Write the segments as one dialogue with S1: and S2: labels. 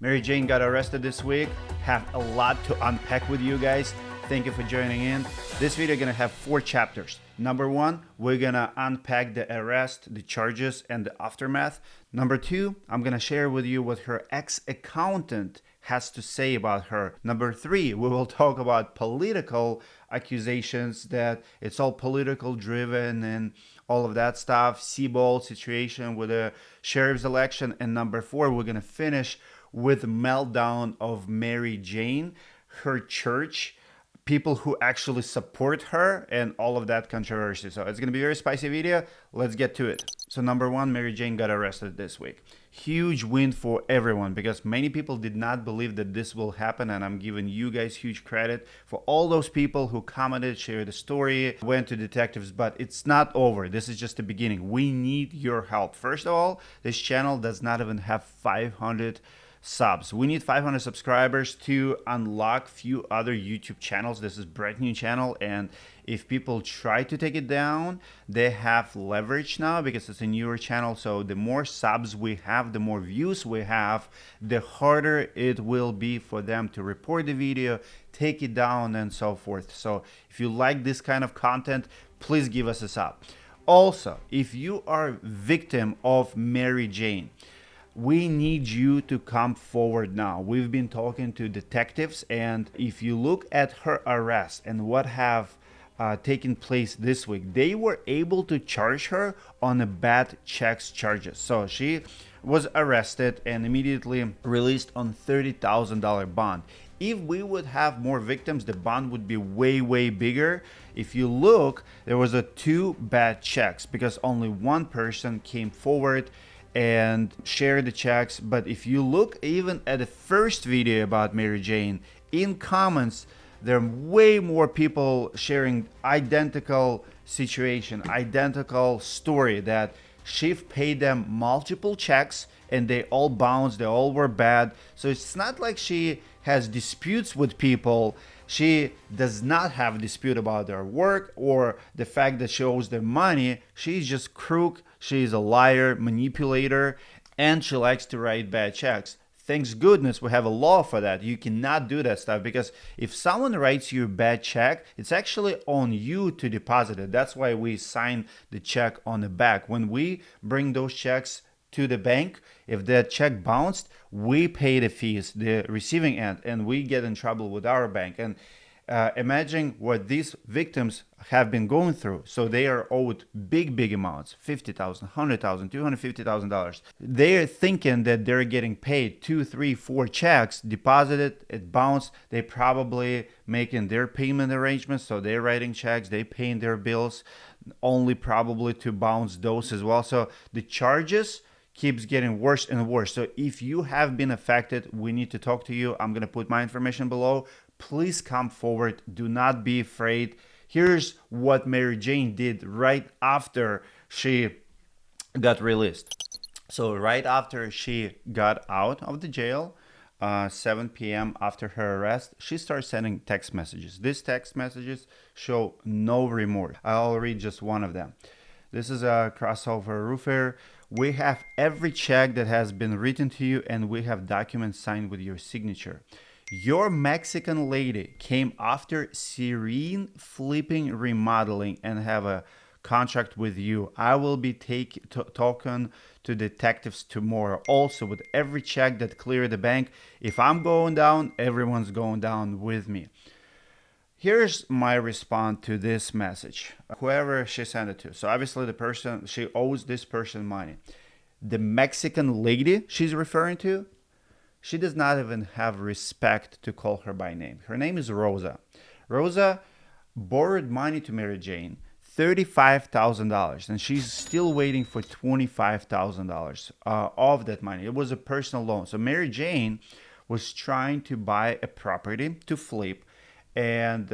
S1: Mary Jane got arrested this week. Have a lot to unpack with you guys. Thank you for joining in. This video is gonna have 4 chapters. Number 1, we're gonna unpack the arrest, the charges, and the aftermath. Number 2, I'm gonna share with you what her ex-accountant has to say about her. Number 3, we will talk about political accusations, that it's all political driven and all of that stuff, Seaball situation with the sheriff's election. And number 4, we're gonna finish with Meltdown of Mary Jane, her church, people who actually support her, and all of that controversy. So it's going to be a very spicy video. Let's get to it. So number 1, Mary Jane got arrested this week. Huge win for everyone, because many people did not believe that this will happen, and I'm giving you guys huge credit for all those people who commented, shared the story, went to detectives. But it's not over. This is just the beginning. We need your help. First of all, this channel does not even have 500 subs. We need 500 subscribers to unlock few other YouTube channels. This is brand new channel, and if people try to take it down, they have leverage now because it's a newer channel. So the more subs we have, the more views we have, the harder it will be for them to report the video, take it down, and so forth. So if you like this kind of content, please give us a sub. Also, if you are victim of Mary Jane, we need you to come forward now. We've been talking to detectives, and if you look at her arrest and what have taken place this week, they were able to charge her on a bad checks charges. So she was arrested and immediately released on $30,000 bond. If we would have more victims, the bond would be way bigger. If you look, there was 2 bad checks because only one person came forward and share the checks. But if you look even at the first video about Mary Jane, in comments there are way more people sharing identical situation, identical story, that she paid them multiple checks and they all bounced, they all were bad. So it's not like she has disputes with people. She does not have a dispute about their work or the fact that she owes them money. She's just crook. She's a liar, manipulator, and she likes to write bad checks. Thanks goodness we have a law for that. You cannot do that stuff, because if someone writes you a bad check, it's actually on you to deposit it. That's why we sign the check on the back. When we bring those checks to the bank, if that check bounced, we pay the fees, the receiving end, and we get in trouble with our bank. And imagine what these victims have been going through. So they are owed big amounts, $50,000, $100,000, $250,000. They're thinking that they're getting paid 2, 3, 4 checks, deposited, it bounced. They probably making their payment arrangements, so they're writing checks, they paying their bills, only probably to bounce those as well. So the charges keeps getting worse and worse. So if you have been affected, we need to talk to you. I'm going to put my information below. Please come forward. Do not be afraid. Here's what Mary Jane did right after she got released. So right after she got out of the jail, 7 p.m. after her arrest, she starts sending text messages. These text messages show no remorse. I'll read just one of them. This is a crossover roofer. We have every check that has been written to you, and we have documents signed with your signature. Your Mexican lady came after Serene Flipping Remodeling and have a contract with you. I will be talking to detectives tomorrow. Also, with every check that cleared the bank, if I'm going down, everyone's going down with me. Here's my response to this message, whoever she sent it to. So obviously the person, she owes this person money. The Mexican lady she's referring to, she does not even have respect to call her by name. Her name is Rosa. Rosa borrowed money to Mary Jane, $35,000, and she's still waiting for $25,000 of that money. It was a personal loan. So Mary Jane was trying to buy a property to flip, and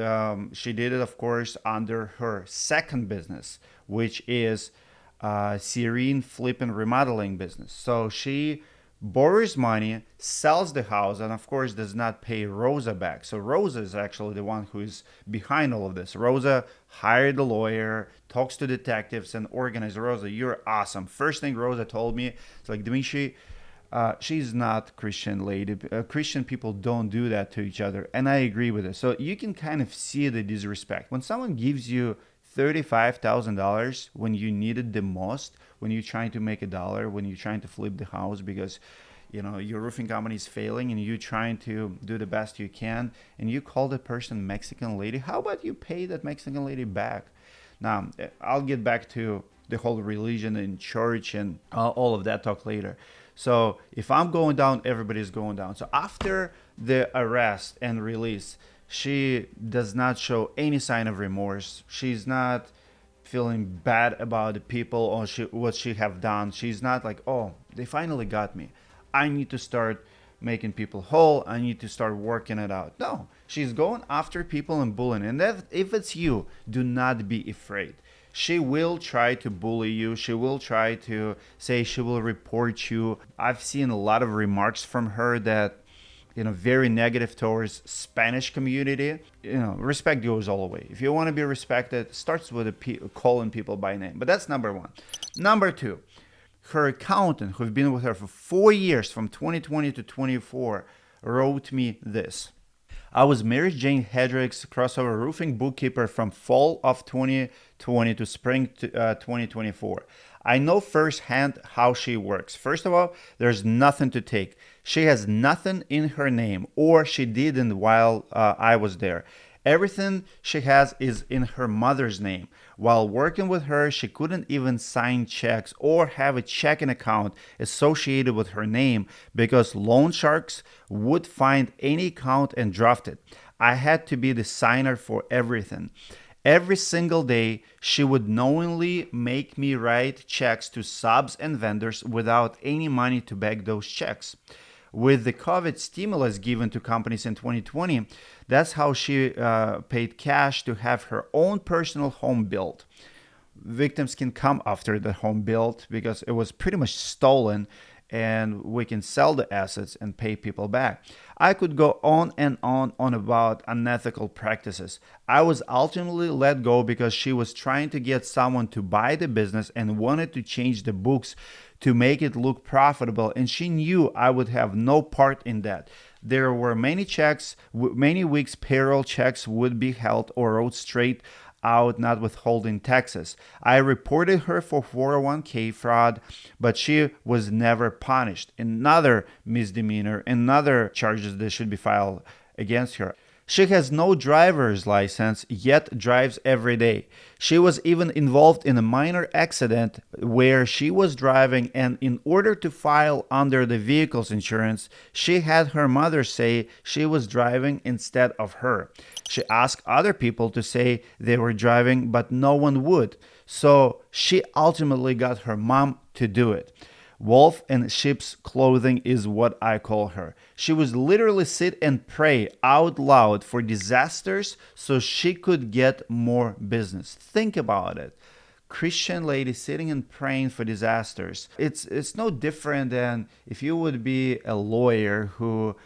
S1: she did it, of course, under her second business, which is Serene Flip and Remodeling business. So she borrows money, sells the house, and of course does not pay Rosa back. So Rosa is actually the one who is behind all of this. Rosa hired a lawyer, talks to detectives, and organized. Rosa, you're awesome. First thing Rosa told me, it's like, Dmitry, She's not Christian lady. Christian people don't do that to each other, and I agree with it. So you can kind of see the disrespect when someone gives you $35,000 when you need it the most, when you're trying to make a dollar, when you're trying to flip the house because your roofing company is failing and you're trying to do the best you can, and you call the person Mexican lady. How about you pay that Mexican lady back? Now, I'll get back to the whole religion and church and all of that talk later. So if I'm going down, everybody's going down. So after the arrest and release, she does not show any sign of remorse. She's not feeling bad about the people or what she have done. She's not like, oh, they finally got me. I need to start making people whole. I need to start working it out. No, she's going after people and bullying. And that, if it's you, do not be afraid. She will try to bully you. She will try to say she will report you. I've seen a lot of remarks from her that, very negative towards Spanish community. Respect goes all the way. If you want to be respected, it starts with calling people by name. But that's number one. Number two, her accountant, who've been with her for 4 years, from 2020 to 24, wrote me this. I was Mary Jane Hedrick's crossover roofing bookkeeper from fall of 2020 to spring 2024. I know firsthand how she works. First of all, there's nothing to take. She has nothing in her name, or she didn't while I was there. Everything she has is in her mother's name. While working with her, she couldn't even sign checks or have a checking account associated with her name because loan sharks would find any account and draft it. I had to be the signer for everything. Every single day, she would knowingly make me write checks to subs and vendors without any money to back those checks. With the COVID stimulus given to companies in 2020, that's how she paid cash to have her own personal home built. Victims can come after the home built because it was pretty much stolen, and we can sell the assets and pay people back. I could go on and on about unethical practices. I was ultimately let go because she was trying to get someone to buy the business and wanted to change the books to make it look profitable, and she knew I would have no part in that. There were many weeks payroll checks would be held or wrote straight out, not withholding taxes. I reported her for 401k fraud, but she was never punished. Another misdemeanor, another charges that should be filed against her. She has no driver's license, yet drives every day. She was even involved in a minor accident where she was driving, and in order to file under the vehicle's insurance, she had her mother say she was driving instead of her. She asked other people to say they were driving, but no one would. So she ultimately got her mom to do it. Wolf in sheep's clothing is what I call her. She would literally sit and pray out loud for disasters so she could get more business. Think about it. Christian lady sitting and praying for disasters. It's no different than if you would be a lawyer who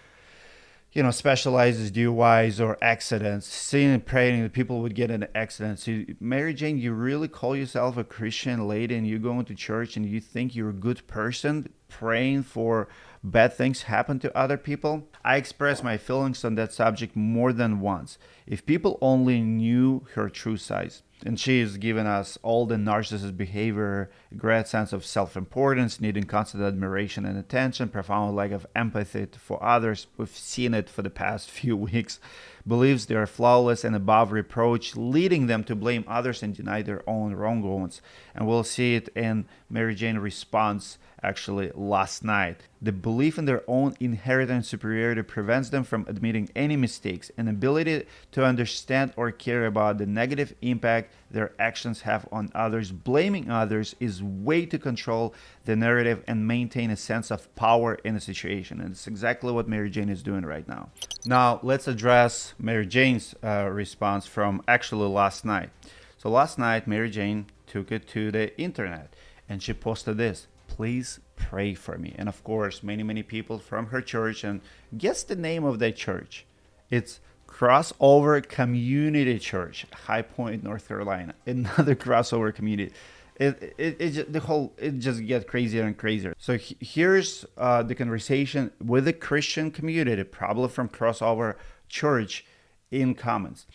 S1: specializes DUIs or accidents, sitting and praying that people would get into accidents. So, Mary Jane, you really call yourself a Christian lady and you go into church and you think you're a good person praying for bad things happen to other people? I expressed my feelings on that subject more than once. If people only knew her true size. And she has given us all the narcissist behavior, great sense of self-importance, needing constant admiration and attention, profound lack of empathy for others. We've seen it for the past few weeks. Believes they are flawless and above reproach, leading them to blame others and deny their own wrongdoings. And we'll see it in Mary Jane's response actually last night. The belief in their own inherent superiority prevents them from admitting any mistakes. An ability to understand or care about the negative impact their actions have on others. Blaming others is way to control the narrative and maintain a sense of power in a situation. And it's exactly what Mary Jane is doing right now. Now, let's address Mary Jane's response from actually last night. So last night, Mary Jane took it to the internet and she posted this. Please pray for me. And of course, many people from her church. And guess the name of that church? It's Crossover Community Church, High Point, North Carolina. Another crossover community. It just gets crazier and crazier. So here's the conversation with the Christian community, probably from crossover church, in comments.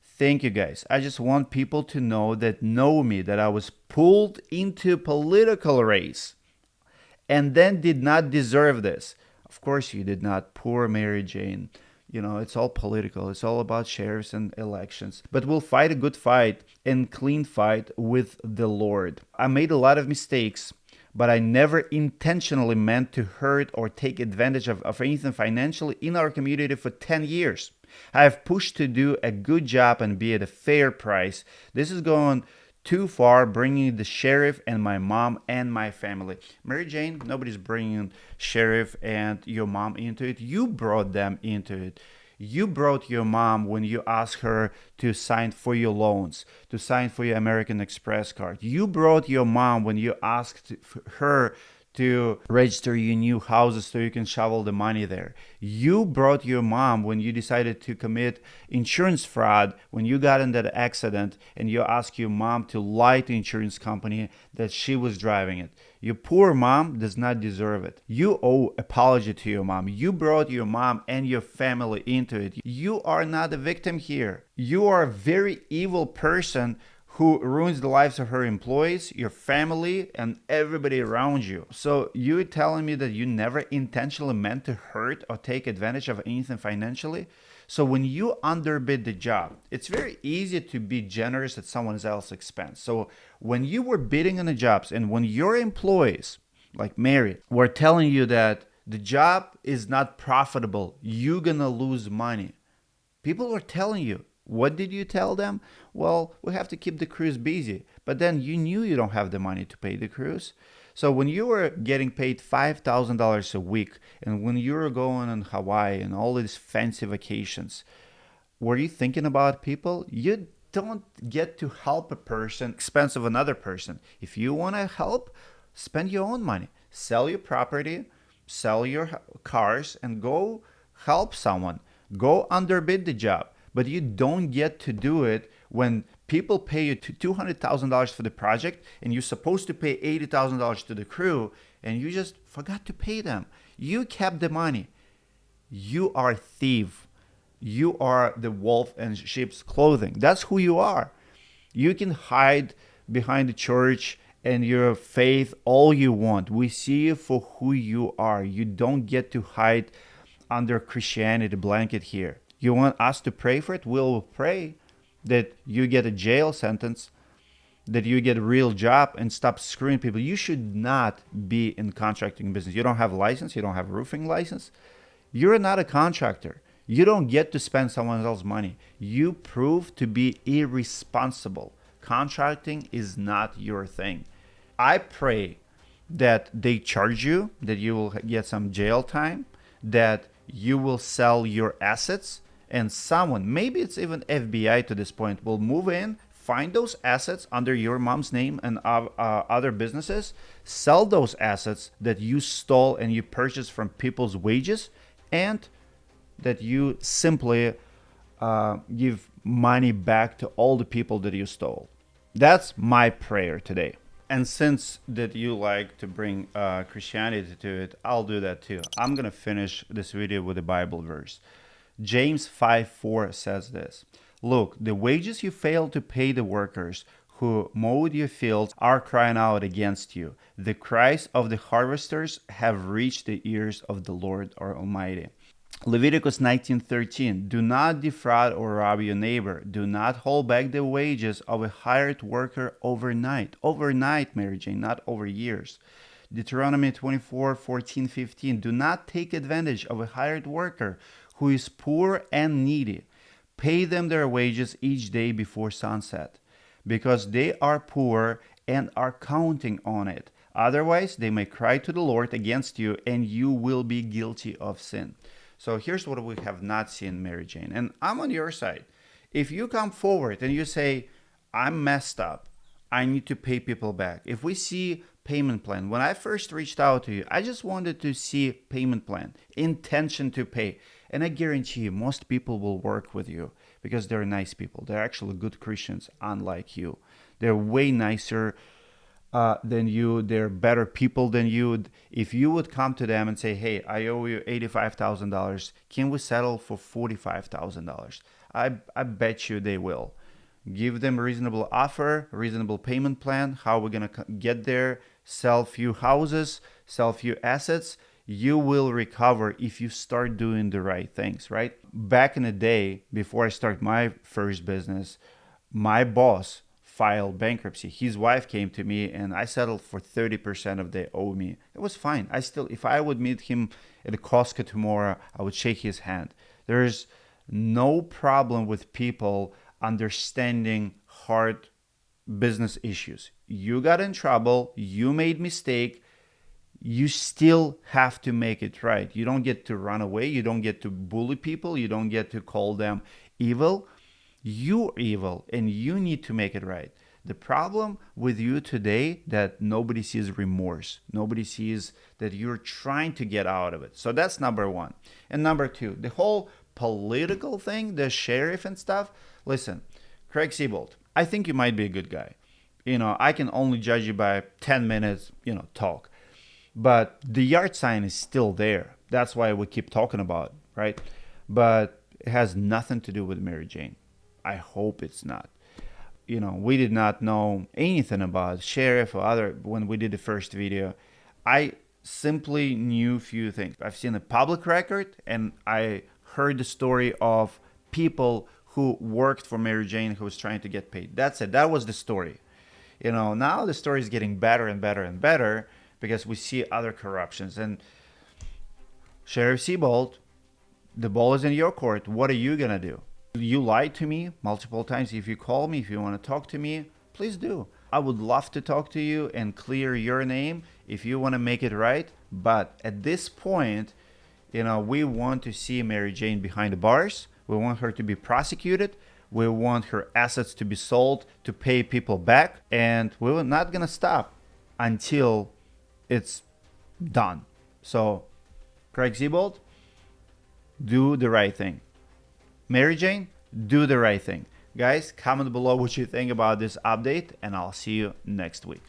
S1: Thank you guys. I just want people to know me, that I was pulled into a political race and then did not deserve this. Of course you did not, poor Mary Jane. It's all political. It's all about sheriffs and elections. But we'll fight a good fight and clean fight with the Lord. I made a lot of mistakes, but I never intentionally meant to hurt or take advantage of anything financially in our community for 10 years. I have pushed to do a good job and be at a fair price. This is going too far, bringing the sheriff and my mom and my family. Mary Jane, nobody's bringing sheriff and your mom into it. You brought them into it. You brought your mom when you asked her to sign for your loans, to sign for your American Express card. You brought your mom when you asked her to register your new houses so you can shovel the money there. You brought your mom when you decided to commit insurance fraud, when you got in that accident and you asked your mom to lie to insurance company that she was driving it. Your poor mom does not deserve it. You owe apology to your mom. You brought your mom and your family into it. You are not a victim here. You are a very evil person who ruins the lives of her employees, your family, and everybody around you. So you're telling me that you never intentionally meant to hurt or take advantage of anything financially? So when you underbid the job, it's very easy to be generous at someone else's expense. So when you were bidding on the jobs and when your employees, like Mary, were telling you that the job is not profitable, you're gonna lose money. People were telling you. What did you tell them? Well, we have to keep the crews busy. But then you knew you don't have the money to pay the crews. So when you were getting paid $5,000 a week and when you were going on Hawaii and all these fancy vacations, were you thinking about people? You don't get to help a person at the expense of another person. If you want to help, spend your own money. Sell your property, sell your cars, and go help someone. Go underbid the job. But you don't get to do it when people pay you $200,000 for the project and you're supposed to pay $80,000 to the crew and you just forgot to pay them. You kept the money. You are a thief. You are the wolf in sheep's clothing. That's who you are. You can hide behind the church and your faith all you want. We see you for who you are. You don't get to hide under Christianity blanket here. You want us to pray for it? We'll pray that you get a jail sentence, that you get a real job and stop screwing people. You should not be in contracting business. You don't have a license. You don't have a roofing license. You're not a contractor. You don't get to spend someone else's money. You prove to be irresponsible. Contracting is not your thing. I pray that they charge you, that you will get some jail time, that you will sell your assets, and someone, maybe it's even FBI to this point, will move in, find those assets under your mom's name and other businesses, sell those assets that you stole and you purchased from people's wages, and that you simply give money back to all the people that you stole. That's my prayer today. And since that you like to bring Christianity to it, I'll do that too. I'm going to finish this video with a Bible verse. James 5:4 says this: "Look, the wages you failed to pay the workers who mowed your fields are crying out against you. The cries of the harvesters have reached the ears of the Lord Almighty." Leviticus 19:13, "Do not defraud or rob your neighbor. Do not hold back the wages of a hired worker overnight." Overnight, Mary Jane, not over years. Deuteronomy 24:14-15, "Do not take advantage of a hired worker who is poor and needy. Pay them their wages each day before sunset, because they are poor and are counting on it. Otherwise, they may cry to the Lord against you, and you will be guilty of sin." So here's what we have not seen, Mary Jane. And I'm on your side. If you come forward and you say, "I'm messed up, I need to pay people back." If we see payment plan, when I first reached out to you, I just wanted to see payment plan, intention to pay. And I guarantee you, most people will work with you because they're nice people. They're actually good Christians, unlike you. They're way nicer than you. They're better people than you. If you would come to them and say, hey, I owe you $85,000, can we settle for $45,000? I bet you they will. Give them a reasonable offer, reasonable payment plan, how we're going to get there, sell few houses, sell few assets. You will recover if you start doing the right things, right? Back in the day, before I start my first business, my boss filed bankruptcy. His wife came to me and I settled for 30% of they owe me. It was fine. If I would meet him at a Costco tomorrow, I would shake his hand. There's no problem with people understanding hard business issues. You got in trouble, you made mistake, you still have to make it right. You don't get to run away, you don't get to bully people, you don't get to call them evil. You're evil and you need to make it right. The problem with you today that nobody sees remorse. Nobody sees that you're trying to get out of it. So that's number one. And number two, the whole political thing, the sheriff and stuff. Listen, Craig Siebold, I think you might be a good guy. I can only judge you by 10 minutes, talk. But the yard sign is still there. That's why we keep talking about it, right? But it has nothing to do with Mary Jane. I hope it's not. We did not know anything about sheriff or other when we did the first video. I simply knew a few things. I've seen a public record and I heard the story of people who worked for Mary Jane who was trying to get paid. That's it. That was the story. Now the story is getting better and better and better because we see other corruptions. And Sheriff Siebold, the ball is in your court. What are you going to do? You lied to me multiple times. If you call me, if you want to talk to me, please do. I would love to talk to you and clear your name if you want to make it right. But at this point, we want to see Mary Jane behind the bars. We want her to be prosecuted. We want her assets to be sold to pay people back. And we're not going to stop until it's done. So, Craig Siebold, do the right thing. Mary Jane, do the right thing. Guys, comment below what you think about this update, and I'll see you next week.